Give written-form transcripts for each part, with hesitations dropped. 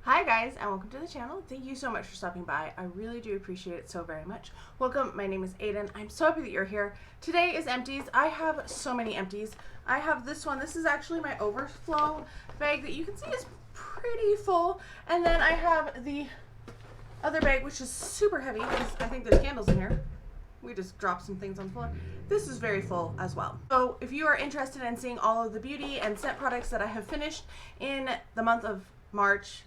Hi guys, and welcome to the channel. Thank you so much for stopping by. I really do appreciate it so very much. Welcome, my name is Aiden. I'm so happy that you're here. Today is Empties. I have so many Empties. I have this one. This is actually my overflow bag that you can see is pretty full. And then I have the other bag, which is super heavy because I think there's candles in here. We just dropped some things on the floor. This is very full as well. So if you are interested in seeing all of the beauty and scent products that I have finished in the month of March,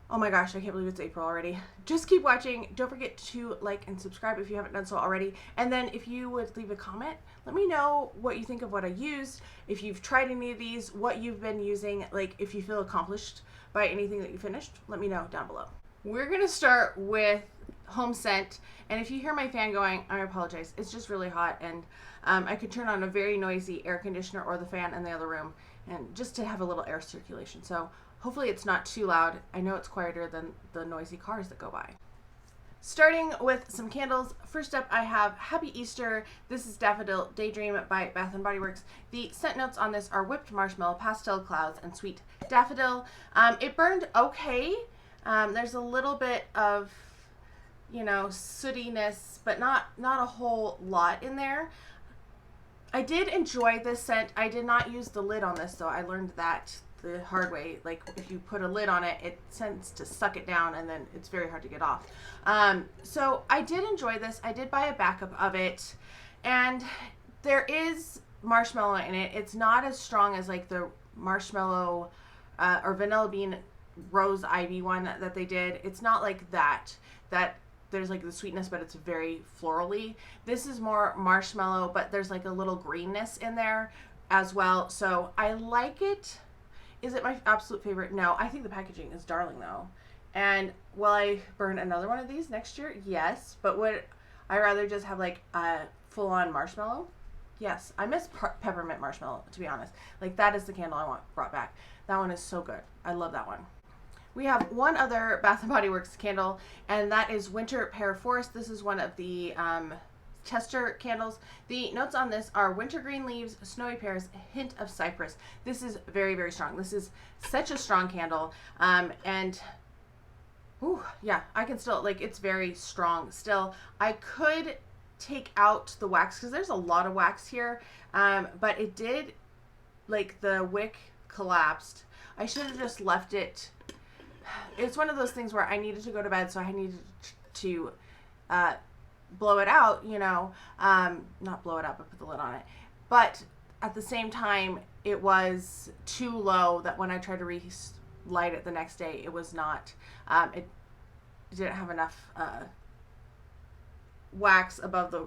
oh my gosh, I can't believe it's April already. Just keep watching. Don't forget to like and subscribe if you haven't done so already. And then if you would leave a comment, let me know what you think of what I used. If you've tried any of these, what you've been using, like if you feel accomplished by anything that you finished, let me know down below. We're gonna start with home scent. And if you hear my fan going, I apologize. It's just really hot, and I could turn on a very noisy air conditioner or the fan in the other room, and just to have a little air circulation. So hopefully it's not too loud. I know it's quieter than the noisy cars that go by. Starting with some candles. First up, I have Happy Easter. This is Daffodil Daydream by Bath & Body Works. The scent notes on this are whipped marshmallow, pastel clouds, and sweet daffodil. It burned okay. There's a little bit of, you know, sootiness, but not a whole lot in there. I did enjoy this scent. I did not use the lid on this, though. I learned that the hard way. Like if you put a lid on it, it tends to suck it down, and then it's very hard to get off. So I did enjoy this. I did buy a backup of it, and there is marshmallow in it. It's not as strong as like the marshmallow or vanilla bean rose ivy one that they did. It's not like that there's like the sweetness, but it's very florally. This is more marshmallow, but there's like a little greenness in there as well. So I like it. Is it my absolute favorite? No. I think the packaging is darling though. And will I burn another one of these next year? Yes. But would I rather just have like a full-on marshmallow? Yes. I miss peppermint marshmallow, to be honest. Like that is the candle I want brought back. That one is so good. I love that one. We have one other Bath & Body Works candle, and that is Winter Pear Forest. This is one of the tester candles. The notes on this are winter green leaves, snowy pears, a hint of cypress. This is very, very strong. This is such a strong candle. And ooh, yeah, I can still, like, it's very strong still. I could take out the wax because there's a lot of wax here. But it did, like, the wick collapsed. I should have just left it. It's one of those things where I needed to go to bed, so I needed to blow it out, you know, not blow it up, but put the lid on it. But at the same time, it was too low that when I tried to relight it the next day, it was not, it didn't have enough wax above the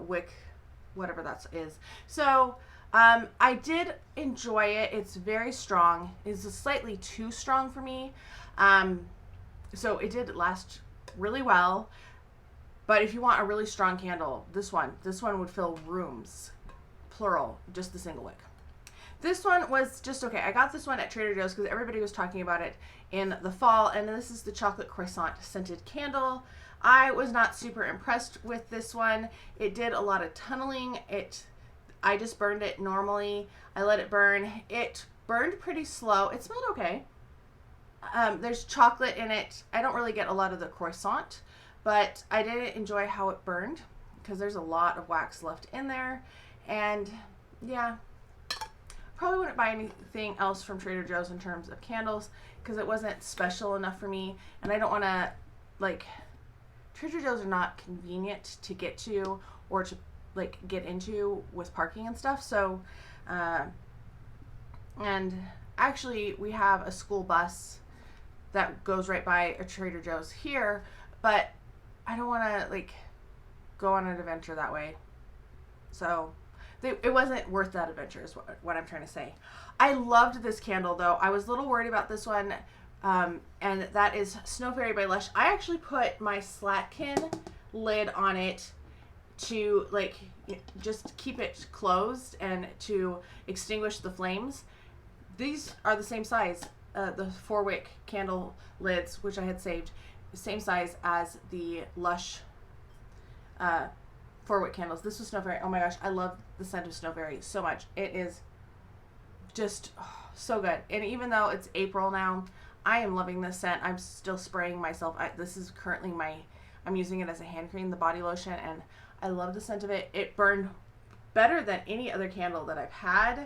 wick, whatever that is. So I did enjoy it. It's very strong. It's slightly too strong for me. So it did last really well. But if you want a really strong candle, this one would fill rooms, plural, just the single wick. This one was just okay. I got this one at Trader Joe's because everybody was talking about it in the fall, and this is the chocolate croissant scented candle. I was not super impressed with this one. It did a lot of tunneling. I just burned it normally. I let it burn. It burned pretty slow. It smelled okay. There's chocolate in it. I don't really get a lot of the croissant, but I did enjoy how it burned because there's a lot of wax left in there. And yeah, probably wouldn't buy anything else from Trader Joe's in terms of candles because it wasn't special enough for me. And I don't want to, like, Trader Joe's are not convenient to get to or to like get into with parking and stuff. So and actually we have a school bus that goes right by a Trader Joe's here, but I don't want to like go on an adventure that way. So it wasn't worth that adventure is what I'm trying to say. I loved this candle though. I was a little worried about this one, and that is Snow Fairy by Lush. I actually put my Slatkin lid on it to like just keep it closed and to extinguish the flames. These are the same size, the 4-wick candle lids, which I had saved, same size as the Lush 4-wick candles. This was Snow Fairy. Oh my gosh, I love the scent of Snow Fairy so much. It is just so good. And even though it's April now, I am loving this scent. I'm still spraying myself. This is currently I'm using it as a hand cream, the body lotion, and I love the scent of it. It burned better than any other candle that I've had.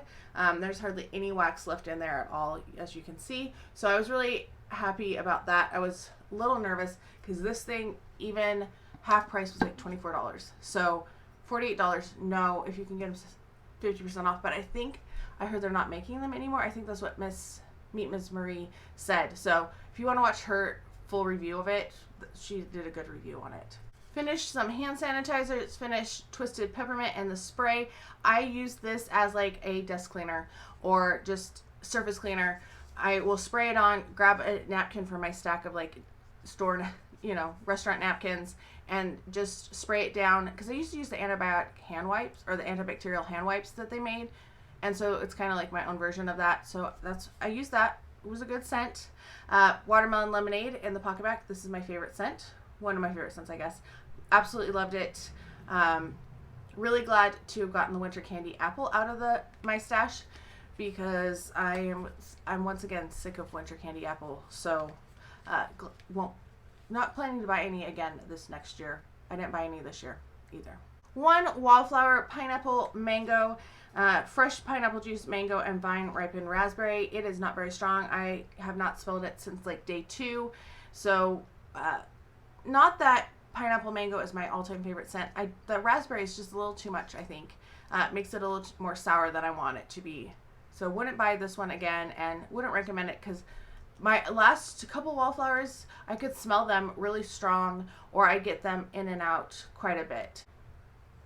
There's hardly any wax left in there at all, as you can see. So I was really happy about that. I was a little nervous because this thing, even half price, was like $24. So $48, no, if you can get them 50% off. But I heard they're not making them anymore. I think that's what Meet Miss Marie said. So if you want to watch her full review of it, she did a good review on it. Finished some hand sanitizers, finished Twisted Peppermint and the spray. I use this as like a desk cleaner or just surface cleaner. I will spray it on, grab a napkin from my stack of like stored, restaurant napkins, and just spray it down, because I used to use the antibiotic hand wipes, or the antibacterial hand wipes that they made, and so it's kind of like my own version of that. So I used that. It was a good scent. Watermelon Lemonade in the pocket back. This is my favorite scent. One of my favorite scents, I guess. Absolutely loved it. Really glad to have gotten the winter candy apple out of my stash, because I'm once again sick of winter candy apple. So not planning to buy any again this next year. I didn't buy any this year either. One Wildflower Pineapple Mango, fresh pineapple juice, mango, and vine ripened raspberry. It is not very strong. I have not smelled it since like day 2. So not that pineapple mango is my all-time favorite scent. The raspberry is just a little too much, I think. It makes it a little more sour than I want it to be. So wouldn't buy this one again, and wouldn't recommend it, because my last couple Wallflowers, I could smell them really strong, or I get them in and out quite a bit.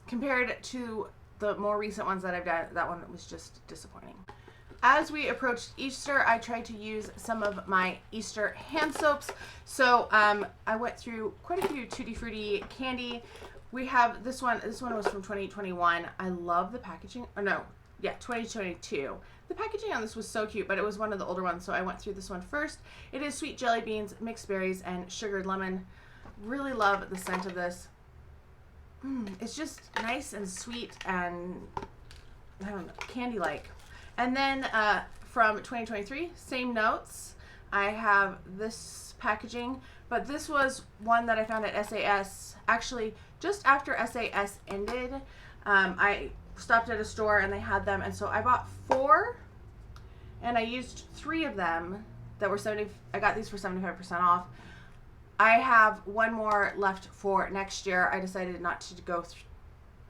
Compared to the more recent ones that I've done, that one was just disappointing. As we approached Easter, I tried to use some of my Easter hand soaps. So I went through quite a few Tutti Frutti candy. We have this one. This one was from 2021. I love the packaging. Oh no, yeah, 2022. The packaging on this was so cute, but it was one of the older ones, so I went through this one first. It is sweet jelly beans, mixed berries, and sugared lemon. Really love the scent of this. It's just nice and sweet and, I don't know, candy-like. And then from 2023, same notes. I have this packaging, but this was one that I found at SAS. Actually, just after SAS ended, I stopped at a store and they had them, and so I bought 4, and I used 3 of them that were I got these for 75% off. I have one more left for next year. I decided not to go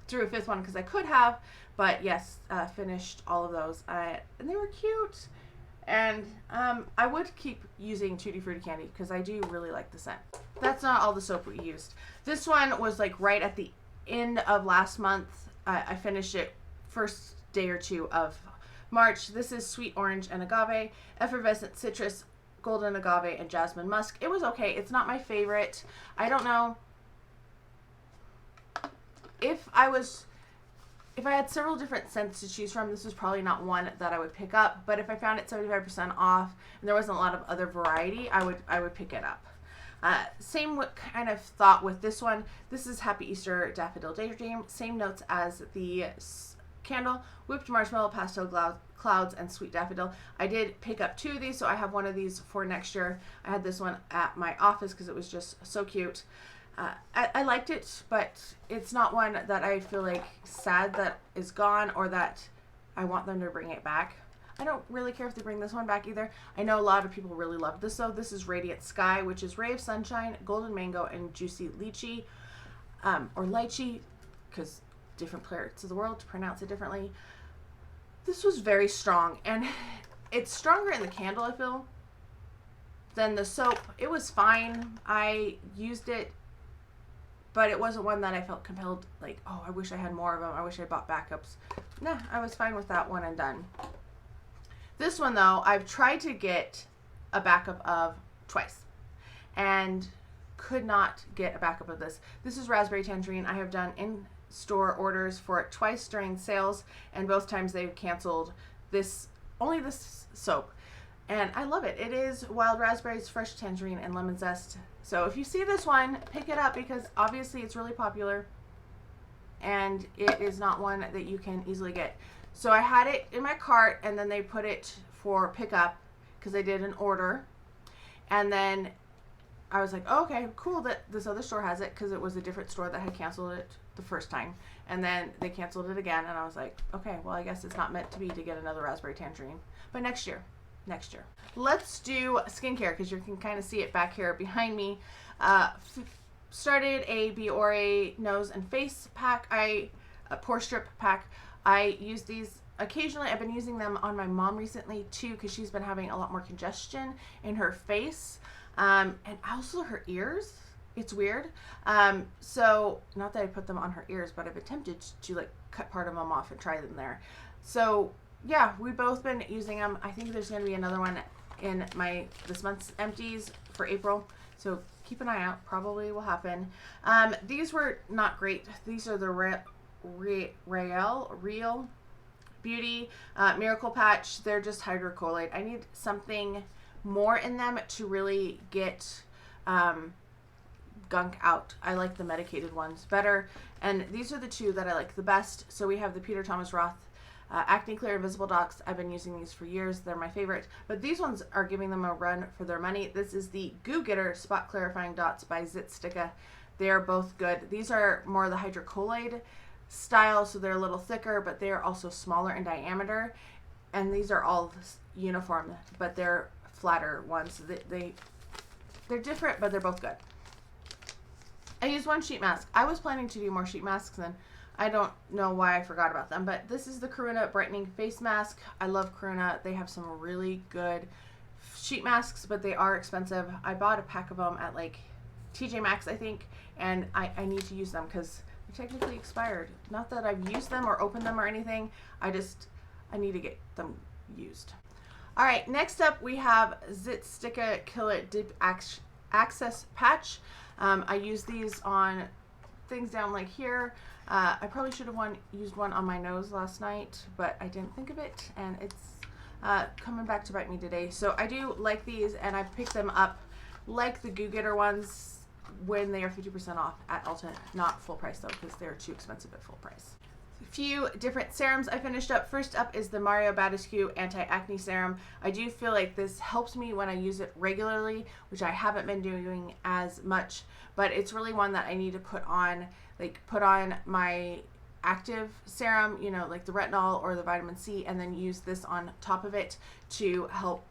through a 5th one because I could have, but yes, finished all of those, and they were cute. And I would keep using Tutti Frutti candy because I do really like the scent. That's not all the soap we used. This one was like right at the end of last month. I finished it first day or 2 of March. This is Sweet Orange and Agave, Effervescent Citrus, Golden Agave, and Jasmine Musk. It was okay. It's not my favorite. I don't know. If I had several different scents to choose from, this was probably not one that I would pick up. But if I found it 75% off and there wasn't a lot of other variety, I would pick it up. Same kind of thought with this one. This is Happy Easter Daffodil Daydream. Same notes as the candle, whipped marshmallow, pastel clouds, and sweet daffodil. I did pick up 2 of these, so I have one of these for next year. I had this one at my office because it was just so cute. I liked it, but it's not one that I feel like sad that is gone, or that I want them to bring it back. I don't really care if they bring this one back either. I know a lot of people really love this though. This is Radiant Sky, which is Ray of Sunshine, Golden Mango, and Juicy Lychee, or Lychee, because different parts of the world to pronounce it differently. This was very strong, and it's stronger in the candle, I feel, than the soap. It was fine. I used it, but it wasn't one that I felt compelled, like, oh, I wish I had more of them. I wish I bought backups. Nah, I was fine with that one and done. This one, though, I've tried to get a backup of twice and could not get a backup of this. This is Raspberry Tangerine. I have done in-store orders for it twice during sales, and both times they've canceled only this soap. And I love it. It is wild raspberries, fresh tangerine, and lemon zest. So if you see this one, pick it up, because obviously it's really popular and it is not one that you can easily get. So I had it in my cart, and then they put it for pickup because I did an order. And then I was like, oh, okay, cool that this other store has it, because it was a different store that had canceled it the first time. And then they canceled it again, and I was like, okay, well, I guess it's not meant to be to get another raspberry tangerine. But next year. Let's do skincare, because you can kind of see it back here behind me. Started a Biore nose and face pack, a pore strip pack. I use these occasionally. I've been using them on my mom recently too, because she's been having a lot more congestion in her face, and also her ears. It's weird. So not that I put them on her ears, but I've attempted to like cut part of them off and try them there. So yeah, we've both been using them. I think there's going to be another one in this month's empties for April. So keep an eye out. Probably will happen. These were not great. These are the Real Beauty Miracle Patch. They're just hydrocolloid. I need something more in them to really get gunk out. I like the medicated ones better. And these are the two that I like the best. So we have the Peter Thomas Roth Acne Clear Invisible Dots. I've been using these for years. They're my favorite. But these ones are giving them a run for their money. This is the Goo Getter Spot Clarifying Dots by Zitsticka. They are both good. These are more the hydrocolloid style, so they're a little thicker, but they are also smaller in diameter. And these are all uniform, but they're flatter ones. They're different, but they're both good. I used one sheet mask. I was planning to do more sheet masks, and I don't know why I forgot about them, but this is the Karuna Brightening Face Mask. I love Karuna. They have some really good sheet masks, but they are expensive. I bought a pack of them at like TJ Maxx, I think, and I need to use them because they're technically expired. Not that I've used them or opened them or anything. I need to get them used. All right, next up we have Zitsticka Kill It Deep Access Patch. I use these on things down like here. I probably should have used one on my nose last night, but I didn't think of it, and it's coming back to bite me today. So I do like these, and I picked them up like the Goo Getter ones when they are 50% off at Ulta. Not full price though, because they're too expensive at full price. A few different serums I finished up. First up is the Mario Badescu Anti-Acne Serum. I do feel like this helps me when I use it regularly, which I haven't been doing as much, but it's really one that I need to put on my active serum, you know, like the retinol or the vitamin C, and then use this on top of it to help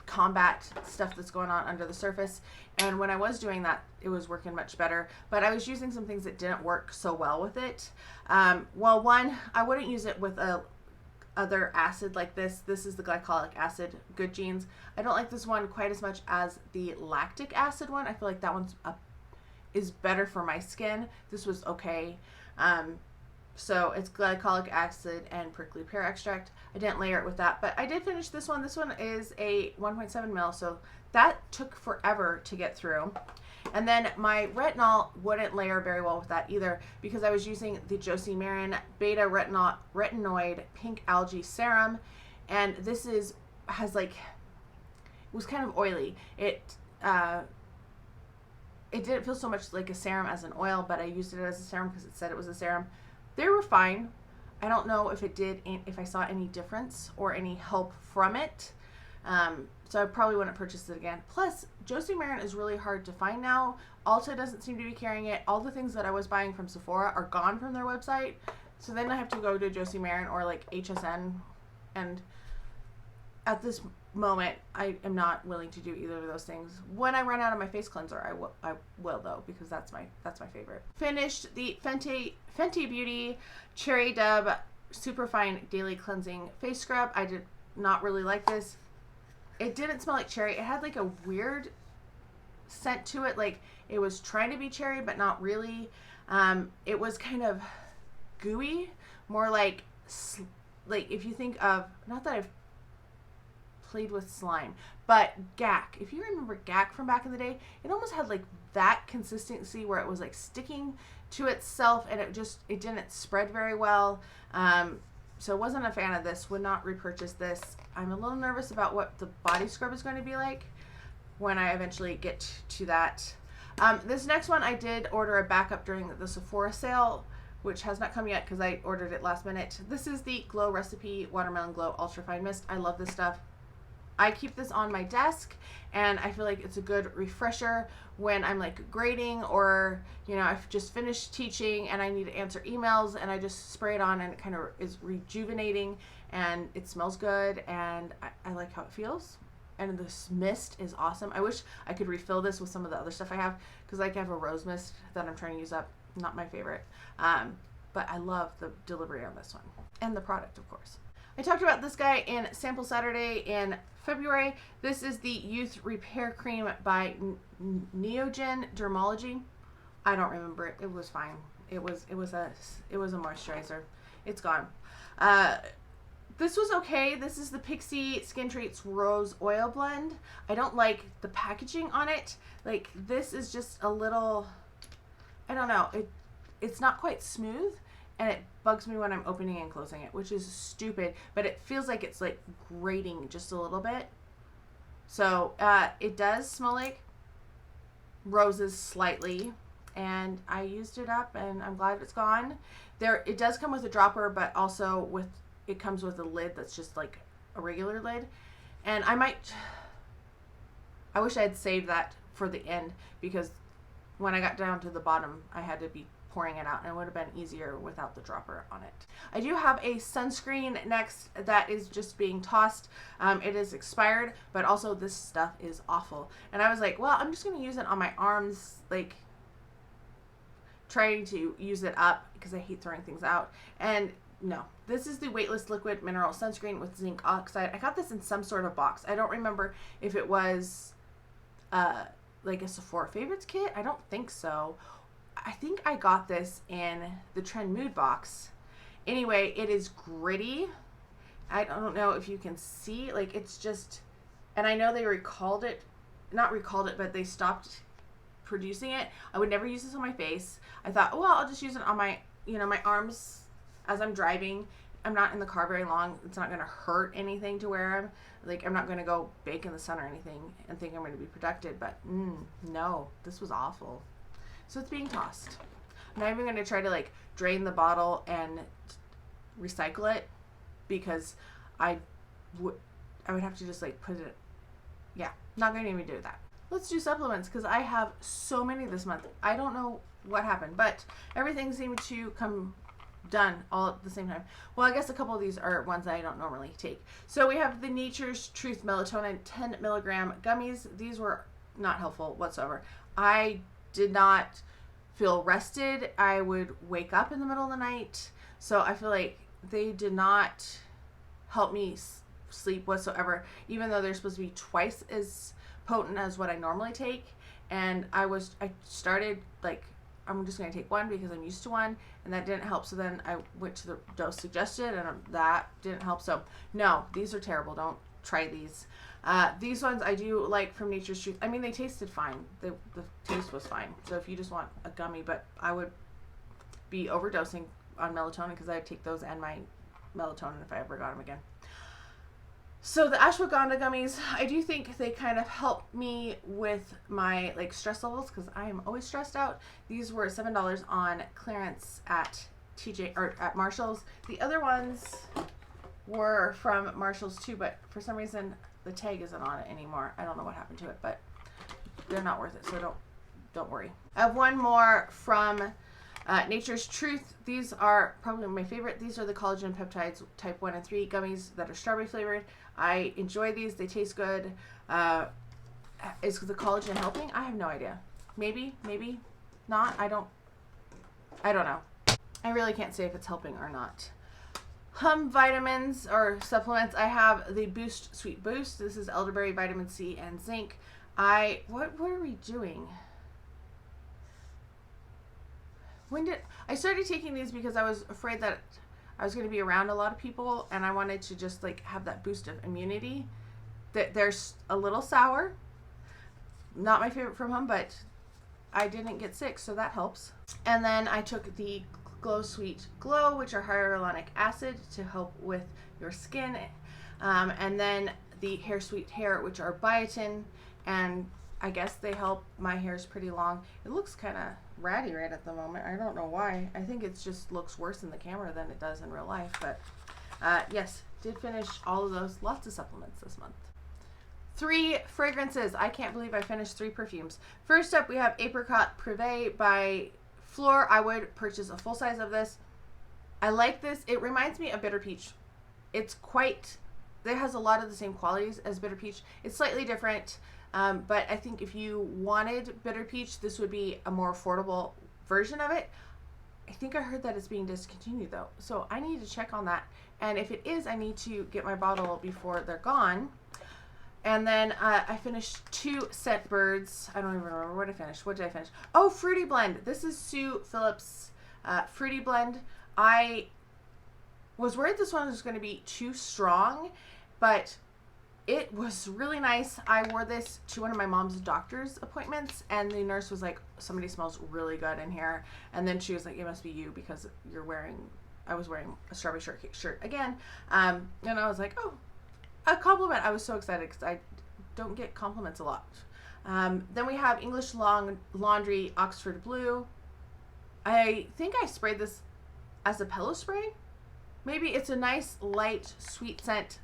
combat stuff that's going on under the surface. And when I was doing that, it was working much better, but I was using some things that didn't work so well with it. Well, one, I wouldn't use it with other acid like this. This is the glycolic acid Good Genes. I don't like this one quite as much as the lactic acid one. I feel like that one's is better for my skin. This was okay. So it's glycolic acid and prickly pear extract. I didn't layer it with that, but I did finish this one. This one is a 1.7 ml, so that took forever to get through. And then my retinol wouldn't layer very well with that either, because I was using the Josie Maran Beta Retinoid Pink Algae Serum, and this has like, it was kind of oily. It didn't feel so much like a serum as an oil, but I used it as a serum because it said it was a serum. They were fine. I don't know if if I saw any difference or any help from it. So I probably wouldn't purchase it again. Plus, Josie Maran is really hard to find now. Ulta doesn't seem to be carrying it. All the things that I was buying from Sephora are gone from their website. So then I have to go to Josie Maran or like HSN. And at this moment, I am not willing to do either of those things. When I run out of my face cleanser, I will though, because that's my favorite. Finished the Fenty Beauty Cherry Dub Superfine Daily Cleansing Face Scrub. I did not really like this. It didn't smell like cherry. It had like a weird scent to it. Like it was trying to be cherry, but not really. It was kind of gooey, more like if you think of, not that I've played with slime, but GAC. If you remember GAC from back in the day, it almost had like that consistency where it was like sticking to itself, and it didn't spread very well. So wasn't a fan of this. Would not repurchase this. I'm a little nervous about what the body scrub is going to be like when I eventually get to that. This next one, I did order a backup during the Sephora sale, which has not come yet because I ordered it last minute. This is the Glow Recipe Watermelon Glow Ultra Fine Mist. I love this stuff. I keep this on my desk, and I feel like it's a good refresher when I'm like grading, or you know, I've just finished teaching and I need to answer emails, and I just spray it on and it kind of is rejuvenating, and it smells good, and I like how it feels. And this mist is awesome. I wish I could refill this with some of the other stuff I have, because like I have a rose mist that I'm trying to use up. Not my favorite. But I love the delivery on this one. And the product, of course. I talked about this guy in Sample Saturday in February. This is the Youth Repair Cream by Neogen Dermology. I don't remember it. It was fine. It was a moisturizer. It's gone. This was okay. This is the Pixi Skin Treats Rose Oil Blend. I don't like the packaging on it. Like, this is just a little, I don't know. It's not quite smooth, and it bugs me when I'm opening and closing it, which is stupid, but it feels like it's like grating just a little bit. So it does smell like roses slightly, and I used it up, and I'm glad it's gone. It does come with a dropper, but also it comes with a lid that's just like a regular lid. And I wish I had saved that for the end, because when I got down to the bottom, I had to be pouring it out, and it would have been easier without the dropper on it. I do have a sunscreen next that is just being tossed. It is expired, but also this stuff is awful. And I was like, well, I'm just going to use it on my arms, like trying to use it up, because I hate throwing things out. And no, this is the Weightless Liquid Mineral Sunscreen with zinc oxide. I got this in some sort of box. I don't remember if it was like a Sephora Favorites kit. I don't think so. I think I got this in the Trend Mood box. Anyway, it is gritty. I don't know if you can see, like, it's just, and I know they not recalled it, but they stopped producing it. I would never use this on my face. I thought, well, I'll just use it on my, my arms as I'm driving. I'm not in the car very long. It's not going to hurt anything to wear them. Like, I'm not going to go bake in the sun or anything and think I'm going to be protected, but no, this was awful. So it's being tossed. I'm not even going to try to like drain the bottle and recycle it, because I would have to just like put it, yeah, not going to even do that. Let's do supplements, because I have so many this month. I don't know what happened, but everything seemed to come done all at the same time. Well, I guess a couple of these are ones that I don't normally take. So we have the Nature's Truth Melatonin 10 milligram gummies. These were not helpful whatsoever. I did not feel rested. I would wake up in the middle of the night. So I feel like they did not help me sleep whatsoever, even though they're supposed to be twice as potent as what I normally take. And I started like, I'm just going to take one because I'm used to one, and that didn't help. So then I went to the dose suggested, and that didn't help. So no, these are terrible. Don't try these. These ones I do like from Nature's Truth. I mean, they tasted fine. The taste was fine. So if you just want a gummy, but I would be overdosing on melatonin, because I'd take those and my melatonin if I ever got them again. So the ashwagandha gummies, I do think they kind of help me with my like stress levels, because I am always stressed out. These were $7 on clearance at TJ or at Marshall's. The other ones were from Marshall's too, but for some reason the tag isn't on it anymore. I don't know what happened to it, but they're not worth it, so don't worry. I have one more from Nature's Truth. These are probably my favorite. These are the collagen peptides type 1 and 3 gummies that are strawberry flavored. I enjoy these. They taste good. Is the collagen helping? I have no idea. Maybe not. I don't know. I really can't say if it's helping or not. Vitamins or supplements. I have the Boost Sweet Boost. This is elderberry, vitamin C, and zinc. What are we doing? I started taking these because I was afraid that I was going to be around a lot of people, and I wanted to just like have that boost of immunity. They're a little sour. Not my favorite from them, but I didn't get sick, so that helps. And then I took the Glow Sweet Glow, which are hyaluronic acid to help with your skin. And then the Hair Sweet Hair, which are biotin, and I guess they help. My hair's pretty long. It looks kind of ratty right at the moment. I don't know why. I think it just looks worse in the camera than it does in real life. But yes, did finish all of those. Lots of supplements this month. 3 fragrances. I can't believe I finished 3 perfumes. First up, we have Apricot Privé by Fleur. I would purchase a full size of this. I like this. It reminds me of Bitter Peach. It has a lot of the same qualities as Bitter Peach. It's slightly different, but I think if you wanted Bitter Peach, this would be a more affordable version of it. I think I heard that it's being discontinued though, so I need to check on that. And if it is, I need to get my bottle before they're gone. And then I finished 2 Scentbirds. I don't even remember what I finished. What did I finish? Oh, Fruity Blend. This is Sue Phillips' Fruity Blend. I was worried this one was going to be too strong, but it was really nice. I wore this to one of my mom's doctor's appointments, and the nurse was like, somebody smells really good in here. And then she was like, it must be you because I was wearing a strawberry shortcake shirt again. And I was like, oh, a compliment. I was so excited because I don't get compliments a lot. Then we have English Laundry Oxford Blue. I think I sprayed this as a pillow spray. Maybe. It's a nice, light, sweet scent.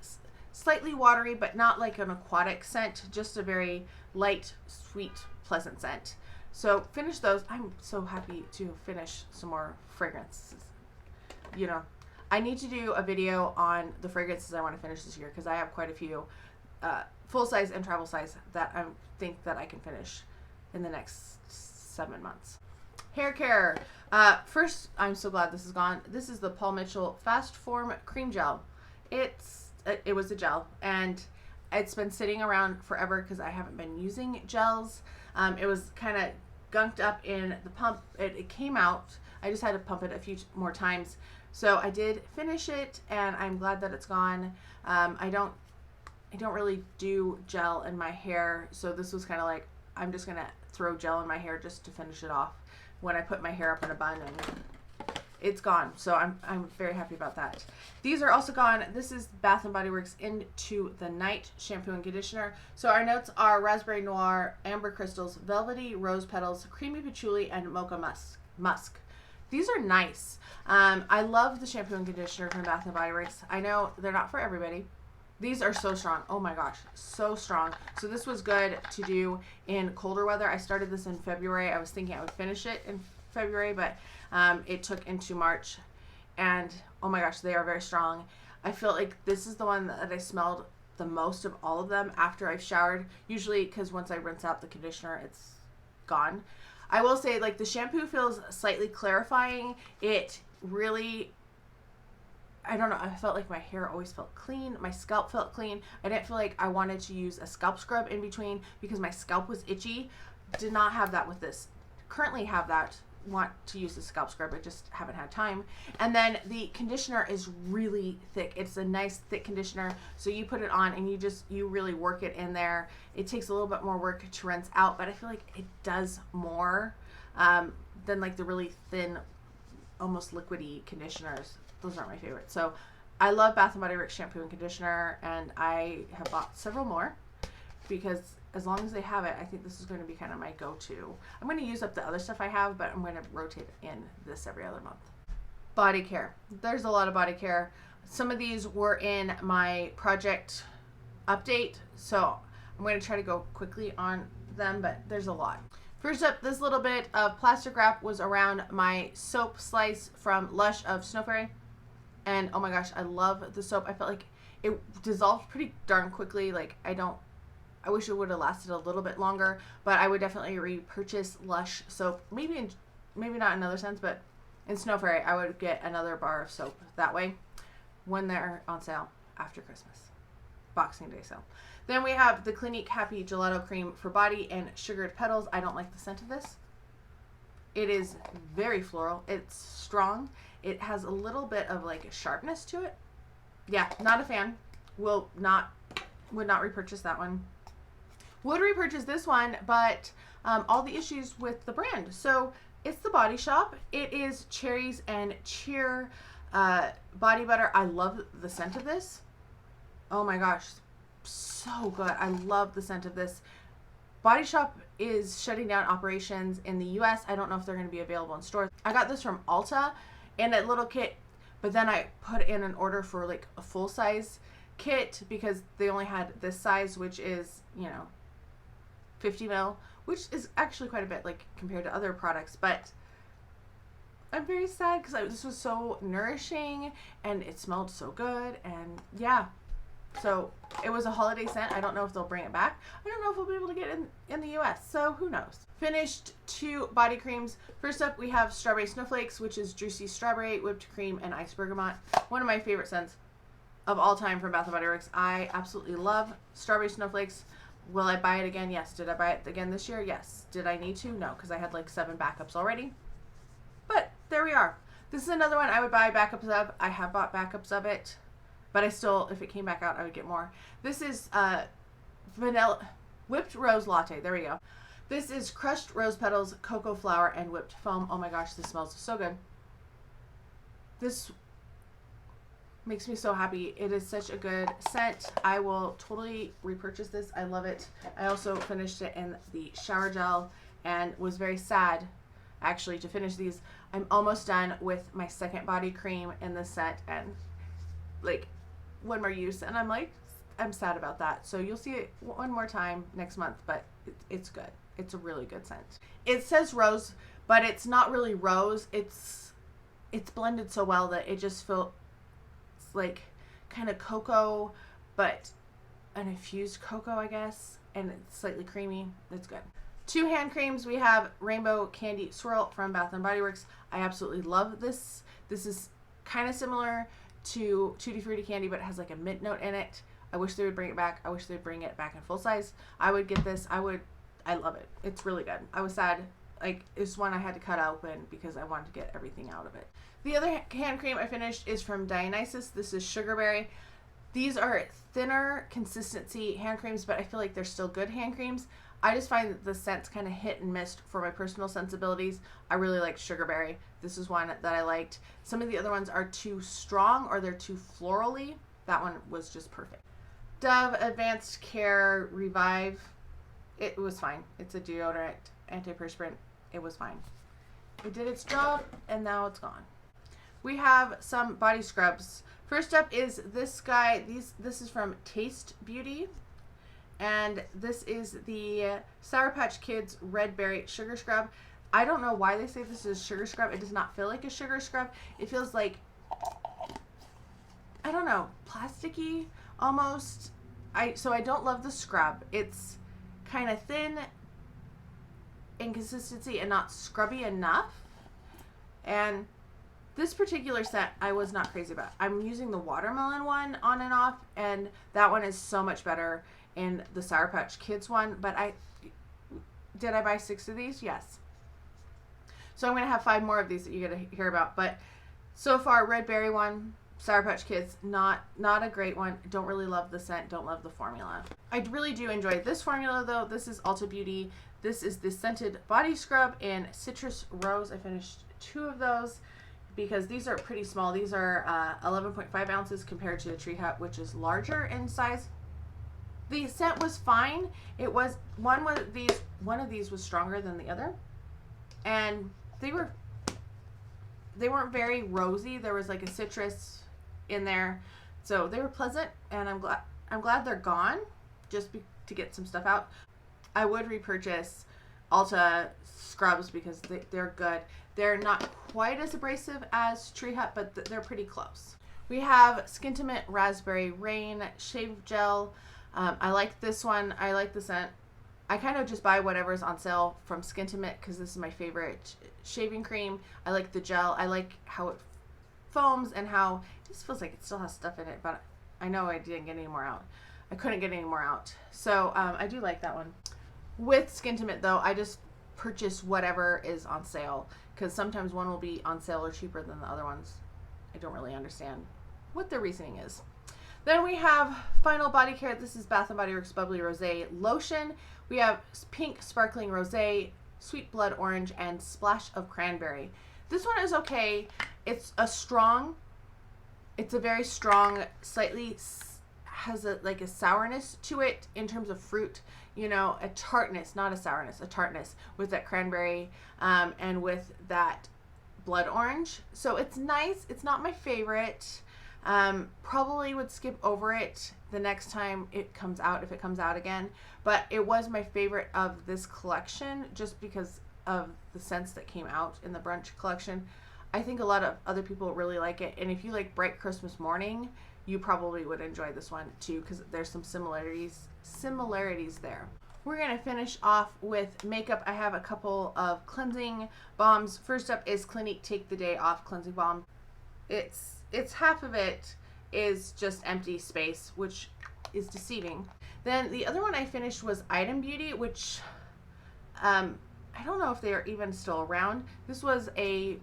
Slightly watery, but not like an aquatic scent. Just a very light, sweet, pleasant scent. So finish those. I'm so happy to finish some more fragrances. You know, I need to do a video on the fragrances I want to finish this year because I have quite a few full size and travel size that I think that I can finish in the next 7 months. Hair care. First, I'm so glad this is gone. This is the Paul Mitchell Fast Form Cream Gel. It was a gel, and it's been sitting around forever because I haven't been using gels. It was kind of gunked up in the pump. It came out. I just had to pump it a few more times. So I did finish it, and I'm glad that it's gone. I don't really do gel in my hair, so this was kind of like, I'm just gonna throw gel in my hair just to finish it off when I put my hair up in a bun, and it's gone. So I'm very happy about that. These are also gone. This is Bath & Body Works Into the Night shampoo and conditioner. So our notes are raspberry noir, amber crystals, velvety rose petals, creamy patchouli, and mocha musk. These are nice. I love the shampoo and conditioner from Bath & Body Works. I know they're not for everybody. These are so strong. Oh my gosh, so strong. So this was good to do in colder weather. I started this in February. I was thinking I would finish it in February, but it took into March. And oh my gosh, they are very strong. I feel like this is the one that I smelled the most of all of them after I've showered. Usually, because once I rinse out the conditioner, it's gone. I will say, like, the shampoo feels slightly clarifying. It really, I don't know, I felt like my hair always felt clean. My scalp felt clean. I didn't feel like I wanted to use a scalp scrub in between because my scalp was itchy. Did not have that with this. Currently have that. Want to use the scalp scrub, I just haven't had time. And then the conditioner is really thick. It's a nice thick conditioner, so you put it on and you really work it in there. It takes a little bit more work to rinse out, but I feel like it does more than like the really thin, almost liquidy conditioners. Those aren't my favorite. So I love Bath & Body Works shampoo and conditioner, and I have bought several more because as long as they have it, I think this is going to be kind of my go-to. I'm going to use up the other stuff I have, but I'm going to rotate in this every other month. Body care. There's a lot of body care. Some of these were in my project update, so I'm going to try to go quickly on them, but there's a lot. First up, this little bit of plastic wrap was around my soap slice from Lush of Snowflakes. And oh my gosh, I love the soap. I felt like it dissolved pretty darn quickly. Like, I wish it would have lasted a little bit longer, but I would definitely repurchase Lush soap. Maybe not in another sense, but in Snowflakes, I would get another bar of soap that way when they're on sale after Christmas. Boxing Day sale. Then we have the Clinique Happy Gelato Cream for body and sugared petals. I don't like the scent of this. It is very floral. It's strong. It has a little bit of like a sharpness to it. Yeah, not a fan. Would not repurchase that one. Would repurchase this one, but all the issues with the brand. So it's the Body Shop. It is cherries and cheer body butter. I love the scent of this. Oh my gosh, so good. I love the scent of this. Body Shop is shutting down operations in the US. I don't know if they're going to be available in stores. I got this from Ulta in a little kit, but then I put in an order for like a full size kit because they only had this size, which is, you know, 50 ml, which is actually quite a bit, like, compared to other products. But I'm very sad because this was so nourishing and it smelled so good. And yeah, so it was a holiday scent. I don't know if they'll bring it back. I don't know if we'll be able to get it in the US, so who knows. Finished 2 body creams. First up, we have Strawberry Snowflakes, which is juicy strawberry, whipped cream, and ice bergamot. One of my favorite scents of all time from Bath & Body Works. I absolutely love Strawberry Snowflakes. Will I buy it again? Yes. Did I buy it again this year? Yes. Did I need to? No, because I had like 7 backups already. But there we are. This is another one I would buy backups of. I have bought backups of it, but I still, if it came back out, I would get more. This is vanilla whipped rose latte. There we go. This is crushed rose petals, cocoa flour, and whipped foam. Oh my gosh, this smells so good. This makes me so happy. It is such a good scent. I will totally repurchase this. I love it. I also finished it in the shower gel and was very sad actually to finish these. I'm almost done with my second body cream in this set and like one more use, and I'm sad about that. So you'll see it one more time next month, but it's good. It's a really good scent. It says rose, but it's not really rose. It's blended so well that it just feels like kind of cocoa, but an infused cocoa, I guess, and it's slightly creamy. It's good. 2 hand creams. We have Rainbow Candy Swirl from Bath & Body Works. I absolutely love this. This is kind of similar to Tutti Frutti Candy, but it has like a mint note in it. I wish they would bring it back. I wish they'd bring it back in full size. I would get this. I love it. It's really good. I was sad. Like, it's one I had to cut open because I wanted to get everything out of it. The other hand cream I finished is from Dionysus. This is Sugarberry. These are thinner consistency hand creams, but I feel like they're still good hand creams. I just find that the scent's kind of hit and missed for my personal sensibilities. I really like Sugarberry. This is one that I liked. Some of the other ones are too strong or they're too florally. That one was just perfect. Dove Advanced Care Revive. It was fine. It's a deodorant, antiperspirant. It was fine. It did its job and now it's gone. We have some body scrubs. First up is this guy. This is from Taste Beauty. And this is the Sour Patch Kids Red Berry Sugar Scrub. I don't know why they say this is sugar scrub. It does not feel like a sugar scrub. It feels like, I don't know, plasticky almost. So I don't love the scrub. It's kind of thin in consistency and not scrubby enough. And this particular scent I was not crazy about. I'm using the watermelon one on and off, and that one is so much better in the Sour Patch Kids one. But did I buy 6 of these? Yes. So I'm going to have 5 more of these that you're going to hear about. But so far, Red Berry one, Sour Patch Kids, not a great one. Don't really love the scent. Don't love the formula. I really do enjoy this formula though. This is Ulta Beauty. This is the scented body scrub in Citrus Rose. I finished 2 of those because these are pretty small. These are 11.5 ounces compared to a Tree Hut, which is larger in size. The scent was fine. It was one of these was stronger than the other, and they weren't very rosy. There was like a citrus in there, so they were pleasant. And I'm glad they're gone, just to get some stuff out. I would repurchase Ulta scrubs because they're good. They're not quite as abrasive as Tree Hut, but they're pretty close. We have Skintimate Raspberry Rain Shave Gel. I like this one. I like the scent. I kind of just buy whatever's on sale from Skintimate because this is my favorite shaving cream. I like the gel. I like how it foams and how this feels like it still has stuff in it, but I know I didn't get any more out. I couldn't get any more out. So I do like that one. With Skintimate though, I just purchase whatever is on sale because sometimes one will be on sale or cheaper than the other ones. I don't really understand what their reasoning is. Then we have Final Body Care. This is Bath & Body Works Bubbly Rosé Lotion. We have Pink Sparkling Rosé, Sweet Blood Orange, and Splash of Cranberry. This one is okay. It's a very strong, slightly has like a sourness to it in terms of fruit. You know, a tartness, not a sourness, a tartness with that cranberry and with that blood orange. So it's nice. It's not my favorite. Probably would skip over it the next time it comes out, if it comes out again. But it was my favorite of this collection just because of the scents that came out in the brunch collection. I think a lot of other people really like it. And if you like Bright Christmas Morning, you probably would enjoy this one too, because there's some similarities there. We're going to finish off with makeup. I have a couple of cleansing balms. First up is Clinique Take the Day Off Cleansing Balm. It's half of it is just empty space, which is deceiving. Then the other one I finished was Item Beauty, which I don't know if they are even still around. This was a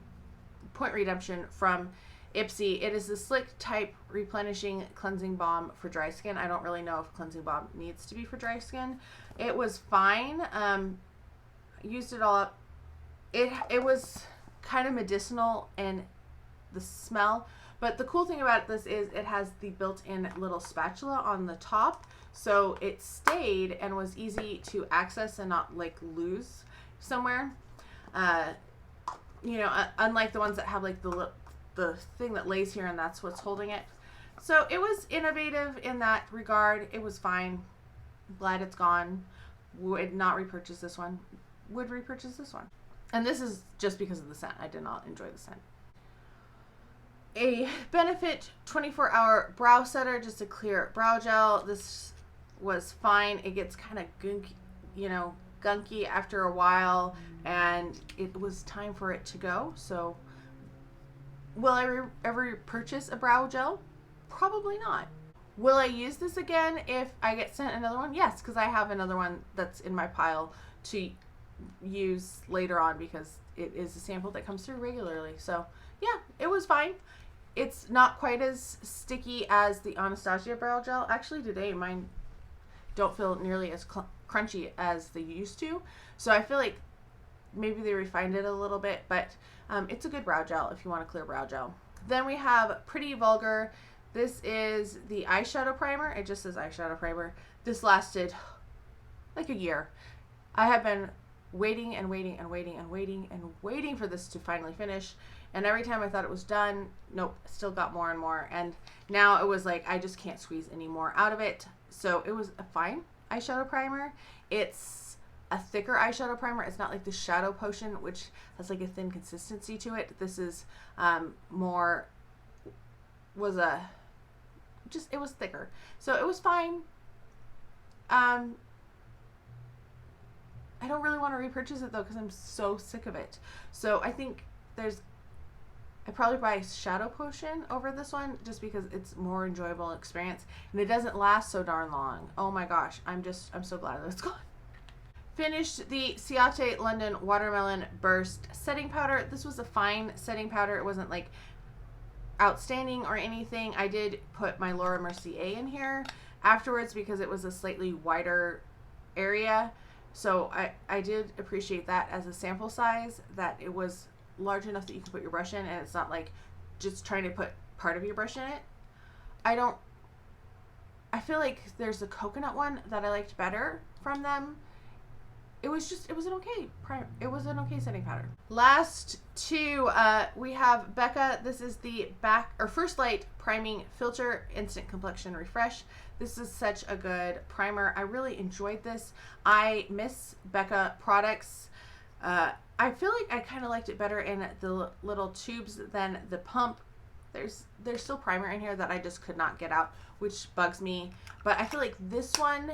point redemption from Ipsy. It is the Slick Type Replenishing Cleansing Balm for dry skin. I don't really know if cleansing balm needs to be for dry skin. It was fine. Used it all up. It was kind of medicinal in the smell, but the cool thing about this is it has the built-in little spatula on the top, so it stayed and was easy to access and not like lose somewhere. You know, unlike the ones that have like the thing that lays here and that's what's holding it. So it was innovative in that regard. It was fine. Glad it's gone. Would not repurchase this one. Would repurchase this one. And this is just because of the scent. I did not enjoy the scent. A Benefit 24-hour brow setter, just a clear brow gel. This was fine. It gets kind of gunky after a while, and it was time for it to go. So will I ever purchase a brow gel? Probably not. Will I use this again if I get sent another one? Yes, because I have another one that's in my pile to use later on because it is a sample that comes through regularly. So yeah, it was fine. It's not quite as sticky as the Anastasia brow gel. Actually, today mine don't feel nearly as crunchy as they used to. So I feel like maybe they refined it a little bit, but it's a good brow gel if you want a clear brow gel. Then we have Pretty Vulgar. This is the eyeshadow primer. It just says eyeshadow primer. This lasted like a year. I have been waiting and waiting and waiting and waiting and waiting for this to finally finish. And every time I thought it was done, nope, still got more and more. And now it was like, I just can't squeeze any more out of it. So it was a fine eyeshadow primer. It's a thicker eyeshadow primer. It's not like the Shadow Potion, which has like a thin consistency to it. This is it was thicker. So it was fine. I don't really want to repurchase it though because I'm so sick of it. So I think I'd probably buy Shadow Potion over this one just because it's more enjoyable experience and it doesn't last so darn long. Oh my gosh, I'm so glad that it's gone. Finished the Ciate London Watermelon Burst Setting Powder. This was a fine setting powder. It wasn't like outstanding or anything. I did put my Laura Mercier in here afterwards because it was a slightly wider area. So I did appreciate that as a sample size, that it was large enough that you can put your brush in and it's not like just trying to put part of your brush in it. I feel like there's the coconut one that I liked better from them. It was an okay setting powder. Last two, we have Becca. This is the First Light Priming Filter Instant Complexion Refresh. This is such a good primer. I really enjoyed this. I miss Becca products. I feel like I kind of liked it better in the little tubes than the pump. There's still primer in here that I just could not get out, which bugs me. But I feel like this one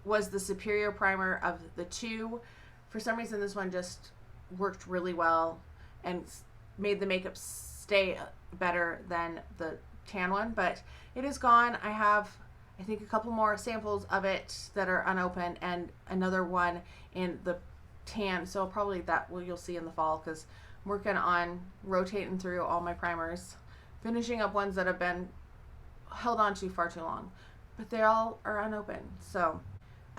was the superior primer of the two. For some reason, this one just worked really well and made the makeup stay better than the tan one. But it is gone. I have, I think, a couple more samples of it that are unopened and another one in the tan. So probably you'll see in the fall because I'm working on rotating through all my primers, finishing up ones that have been held on to far too long. But they all are unopened. So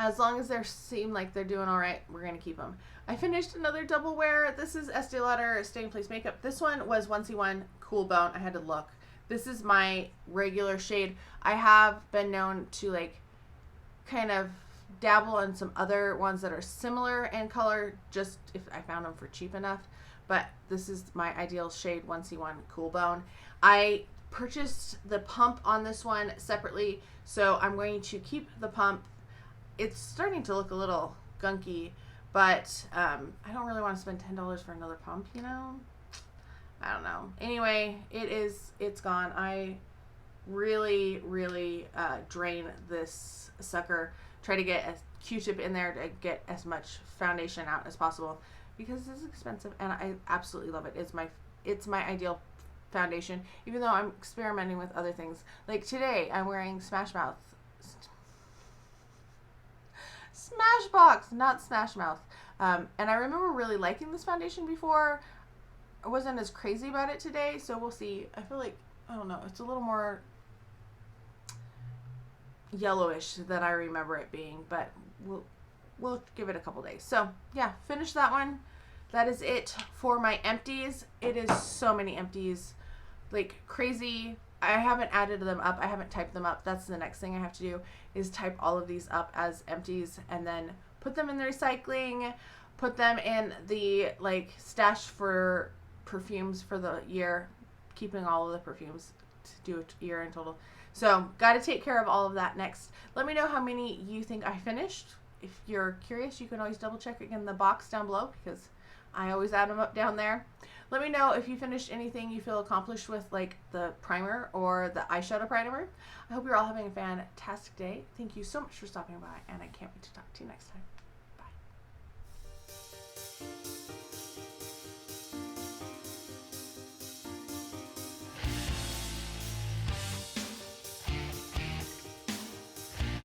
as long as they seem like they're doing all right, we're going to keep them. I finished another double wear. This is Estee Lauder Stay in Place Makeup. This one was 1C1 Cool Bone. I had to look. This is my regular shade. I have been known to like kind of dabble in some other ones that are similar in color just if I found them for cheap enough. But this is my ideal shade, 1C1 Cool Bone. I purchased the pump on this one separately, so I'm going to keep the pump. It's starting to look a little gunky, but I don't really want to spend $10 for another pump, you know? I don't know. Anyway, it's gone. I really drain this sucker. Try to get a Q-tip in there to get as much foundation out as possible because this is expensive and I absolutely love it. It's my ideal foundation, even though I'm experimenting with other things. Like today, I'm wearing Smashbox, not Smash Mouth. And I remember really liking this foundation before. I wasn't as crazy about it today, so we'll see. I feel like, I don't know, it's a little more yellowish than I remember it being, but we'll give it a couple days. So yeah, finish that one. That is it for my empties. It is so many empties, like crazy. I haven't added them up. I haven't typed them up. That's the next thing I have to do, is type all of these up as empties and then put them in the recycling, put them in the like stash for perfumes for the year, keeping all of the perfumes to do a year in total. So got to take care of all of that next. Let me know how many you think I finished. If you're curious, you can always double check in the box down below because I always add them up down there. Let me know if you finished anything you feel accomplished with, like the primer or the eyeshadow primer. I hope you're all having a fantastic day. Thank you so much for stopping by, and I can't wait to talk to you next time.